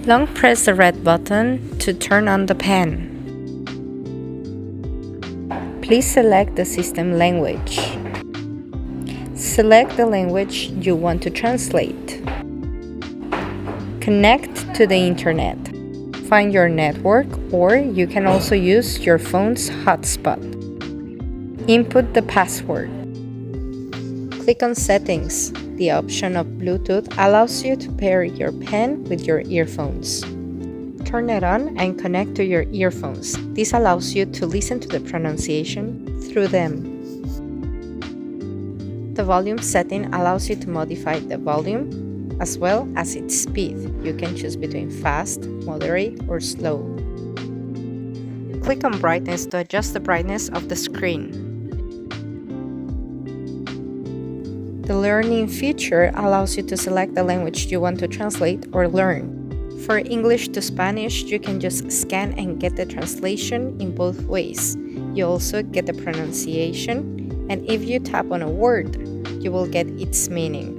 Long press the red button to turn on the pen. Please select the system language. Select the language you want to translate. Connect to the internet. Find your network, or you can also use your phone's hotspot. Input the password. Click on Settings. The option of Bluetooth allows you to pair your pen with your earphones. Turn it on and connect to your earphones. This allows you to listen to the pronunciation through them. The volume setting allows you to modify the volume as well as its speed. You can choose between fast, moderate, or slow. Click on Brightness to adjust the brightness of the screen. The Learning feature allows you to select the language you want to translate or learn. For English to Spanish, you can just scan and get the translation in both ways. You also get the pronunciation, and if you tap on a word, you will get its meaning.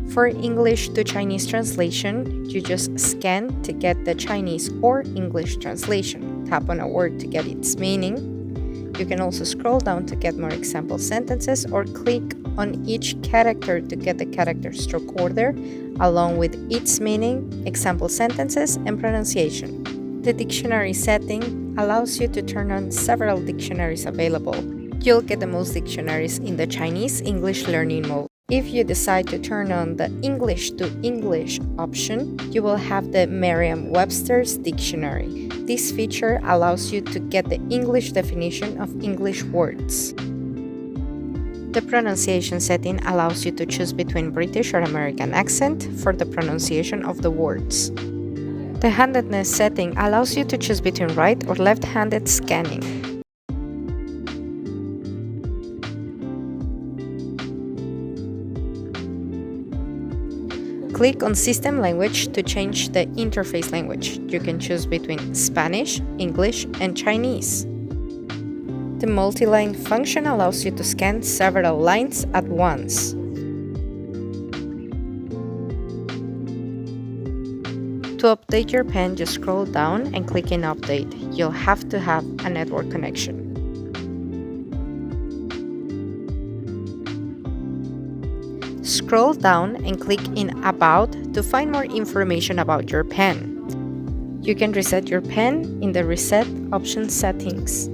For English to Chinese translation, you just scan to get the Chinese or English translation. Tap on a word to get its meaning. You can also scroll down to get more example sentences, or click on each character to get the character stroke order, along with its meaning, example sentences, and pronunciation. The dictionary setting allows you to turn on several dictionaries available. You'll get the most dictionaries in the Chinese-English learning mode. If you decide to turn on the English to English option, you will have the Merriam-Webster's dictionary. This feature allows you to get the English definition of English words. The pronunciation setting allows you to choose between British or American accent for the pronunciation of the words. The handedness setting allows you to choose between right or left-handed scanning. Click on System Language to change the interface language. You can choose between Spanish, English, and Chinese. The multi-line function allows you to scan several lines at once. To update your pen, just scroll down and click in Update. You'll have to have a network connection. Scroll down and click in About to find more information about your pen. You can reset your pen in the Reset option settings.